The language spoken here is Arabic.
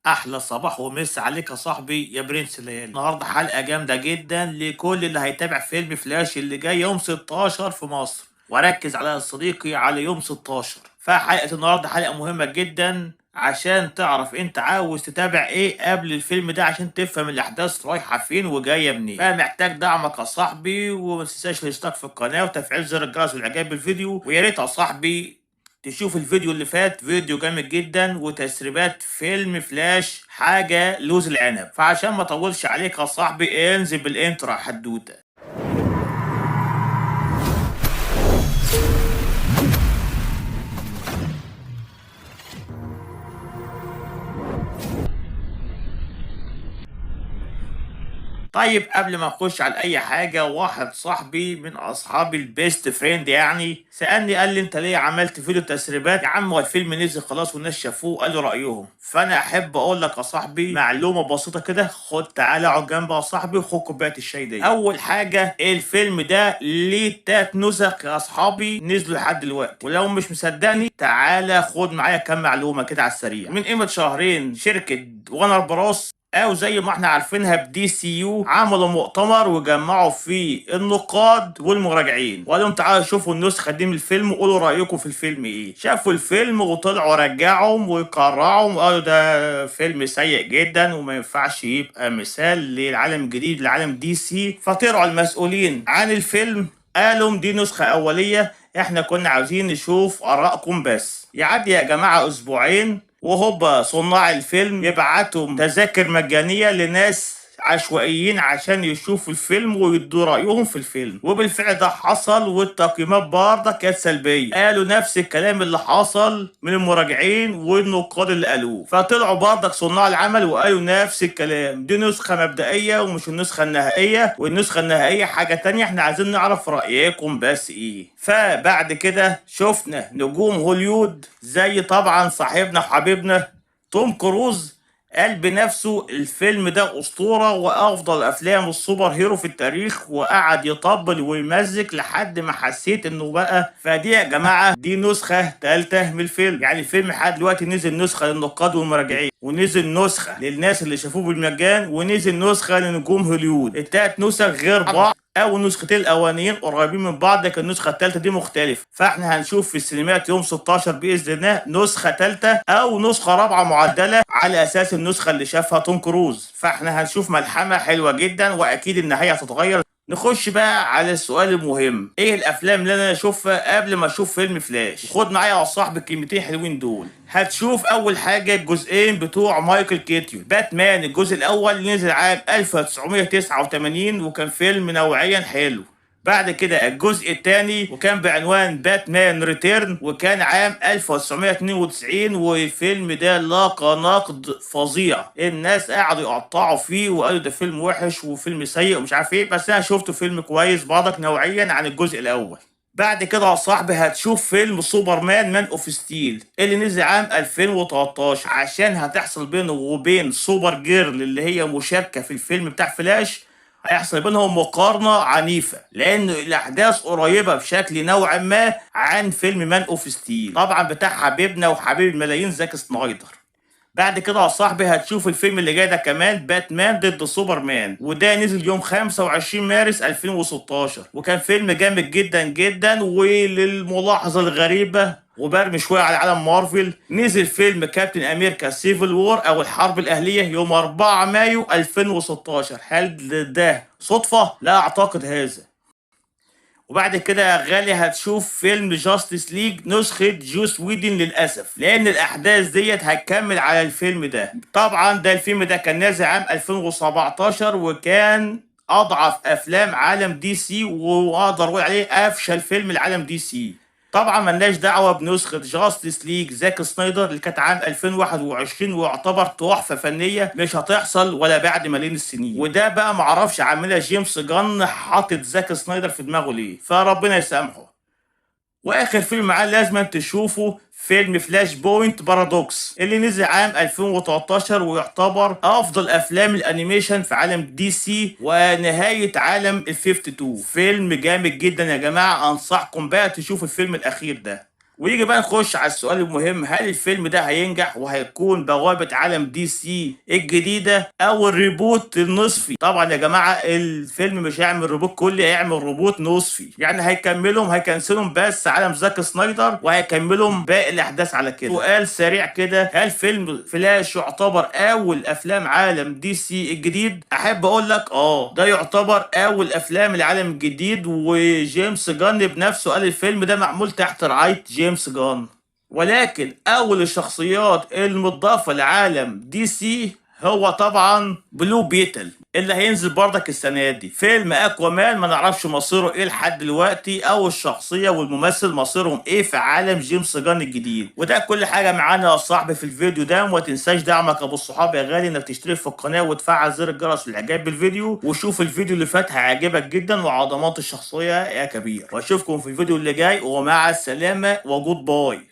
احلى صباح ومس عليك يا صاحبي يا برنس الليالي. النهارده حلقه جامده جدا لكل اللي هيتابع فيلم فلاش اللي جاي يوم 16 في مصر، وركز على يا صديقي على يوم 16. فحلقه النهارده حلقه مهمه جدا عشان تعرف انت عاوز تتابع ايه قبل الفيلم ده، عشان تفهم الاحداث رايحه فين وجايه منين. فمحتاج دعمك يا صاحبي، وما تنساش الاشتراك في القناه وتفعيل زر الجرس والاعجاب بالفيديو. ويا ريت يا صاحبي تشوف الفيديو اللي فات، فيديو جامد جدا وتسريبات فيلم فلاش حاجة لوز العنب. فعشان ما اطولش عليك يا صاحبي انزل بالانترو حدوتة. طيب قبل ما نخش على اي حاجة، واحد صاحبي من اصحابي البيست فريند يعني سألني، قال لي انت ليه عملت فيديو تسريبات؟ يا عم هو الفيلم نزل خلاص والناس شافوه قالوا رأيهم. فانا احب اقول لك يا صاحبي معلومة بسيطة كده، خد تعالى اقعد جنبي يا صاحبي وخد كوباية الشاي دي. اول حاجة الفيلم ده ليه 3 نسخ يا اصحابي نزلوا لحد دلوقتي، ولو مش مصدقني تعالى خد معايا كام معلومة كده على السريع. من قيمة شهرين شركة وانر براس، او زي ما احنا عارفينها بدي سي يو، عملوا مؤتمر وجمعوا فيه النقاد والمراجعين وقالوا لهم تعالوا شوفوا النسخه دي من الفيلم وقولوا رايكم في الفيلم ايه. شافوا الفيلم وطلعوا رجعهم وقرعهم وقالوا ده فيلم سيء جدا وما ينفعش يبقى مثال للعالم الجديد لعالم دي سي. فطلعوا المسؤولين عن الفيلم قالوا دي نسخه اوليه، احنا كنا عاوزين نشوف ارائكم بس. يعدي يا جماعه اسبوعين وهوبا صناع الفيلم يبعتوا تذاكر مجانية لناس عشوائيين عشان يشوفوا الفيلم ويدوا رأيهم في الفيلم. وبالفعل ده حصل، والتقييمات برضه كانت سلبية، قالوا نفس الكلام اللي حصل من المراجعين والنقاد اللي قالوه. فطلعوا برضك صناع العمل وقالوا نفس الكلام، دي نسخة مبدئية ومش النسخة النهائية، والنسخة النهائية حاجة تانية، احنا عايزين نعرف رأيكم بس ايه. فبعد كده شفنا نجوم هوليود زي طبعا صاحبنا وحبيبنا توم كروز، قال بنفسه الفيلم ده أسطورة وأفضل أفلام السوبر هيرو في التاريخ، وقعد يطبل ويمزك لحد ما حسيت إنه بقى. فدي يا جماعة دي نسخة تالتة من الفيلم، يعني الفيلم لحد دلوقتي نزل نسخة للنقاد والمراجعين، ونزل نسخة للناس اللي شافوه بالمجان، ونزل نسخة لنجوم هوليود. التلات نسخ غير بعض، او النسختين الاولانيين قريبين من بعض لكن النسخه الثالثه دي مختلفه. فاحنا هنشوف في السينمات يوم 16 باذن الله نسخه ثالثه او نسخه رابعه معدله على اساس النسخه اللي شافها توم كروز. فاحنا هنشوف ملحمه حلوه جدا واكيد النهايه هتتغير. نخش بقى على السؤال المهم، ايه الافلام اللي انا اشوفها قبل ما اشوف فيلم فلاش؟ خد معايا يا صاحبي الكلمتين حلوين دول. هتشوف اول حاجه الجزئين بتوع مايكل كيتيون. باتمان الجزء الاول نزل عام 1989 وكان فيلم نوعيا حلو. بعد كده الجزء الثاني وكان بعنوان باتمان ريتيرن وكان عام 1992، والفيلم ده لاقى نقد فظيع، الناس قعدوا يقطعوا فيه وقالوا ده فيلم وحش وفيلم سيء ومش عارف ايه، بس انا شفته فيلم كويس برضك نوعيا عن الجزء الاول. بعد كده يا صاحبي هتشوف فيلم سوبرمان مان اوف ستيل اللي نزل عام 2013، عشان هتحصل بينه وبين سوبر جيرل اللي هي مشاركة في الفيلم بتاع فلاش، هيحصل بينهم مقارنة عنيفة لأن الأحداث قريبة بشكل نوعا ما عن فيلم مان اوف ستيل طبعا بتاع حبيبنا وحبيب الملايين زاك سنايدر. بعد كده يا صاحبي هتشوف الفيلم اللي جاي ده كمان باتمان ضد سوبرمان، وده نزل يوم 25 مارس 2016 وكان فيلم جامد جدا جدا. وللملاحظة الغريبة وبرمي شوية على عالم مارفل، نزل فيلم كابتن أمريكا سيفل وور أو الحرب الأهلية يوم 4 مايو 2016. هل ده صدفة؟ لا أعتقد هذا. وبعد كده يا غالي هتشوف فيلم جاستس ليج نسخة جوس ويدن للأسف، لأن الأحداث ديت هتكمل على الفيلم ده. طبعا ده الفيلم ده كان نازل عام 2017 وكان أضعف أفلام عالم دي سي، وأقدر أقول عليه أفشل فيلم لعالم دي سي. طبعا ملناش دعوه بنسخه جاستس ليج زاك سنايدر اللي كانت عام 2021 ويعتبر تحفه فنيه مش هتحصل ولا بعد ملايين السنين. وده بقى معرفش عاملها جيمس جان حاطط زاك سنايدر في دماغه ليه، فربنا يسامحه. واخر فيلم معاه لازم تشوفه فيلم فلاش بوينت بارادوكس اللي نزل عام 2013 ويعتبر افضل افلام الانيميشن في عالم دي سي ونهاية عالم ال 52. فيلم جامد جدا يا جماعة، انصحكم بقى تشوفوا الفيلم الاخير ده. ويجي بقى نخش على السؤال المهم، هل الفيلم ده هينجح وهيكون بوابة عالم دي سي الجديدة او الريبوت النصفي؟ طبعا يا جماعة الفيلم مش هيعمل ريبوت كلي، هيعمل ريبوت نصفي، يعني هيكنسلهم بس عالم زاك سنايدر وهيكملهم باقي الاحداث على كده. سؤال سريع كده، هل فيلم فلاش يعتبر اول افلام عالم دي سي الجديد؟ احب اقول لك ده يعتبر اول افلام العالم الجديد، وجيمس جان بنفسه قال الفيلم ده معمول تحت رعاية جيمس جان. ولكن اول الشخصيات المضافة لعالم دي سي هو طبعا بلو بيتل اللي هينزل برضك السنة دي. فيلم اكوامان ما نعرفش مصيره ايه لحد دلوقتي، او الشخصية والممثل مصيرهم ايه في عالم جيمس جان الجديد. وده كل حاجة معانا يا صاحبي في الفيديو ده. وما تنساش دعمك ابو الصحاب يا غالي، انك تشترك في القناة وتفعل زر الجرس للاعجاب بالفيديو، وشوف الفيديو اللي فات هيعجبك جدا، وعضمات الشخصية يا كبير. واشوفكم في الفيديو اللي جاي، ومع السلامة وجود باي.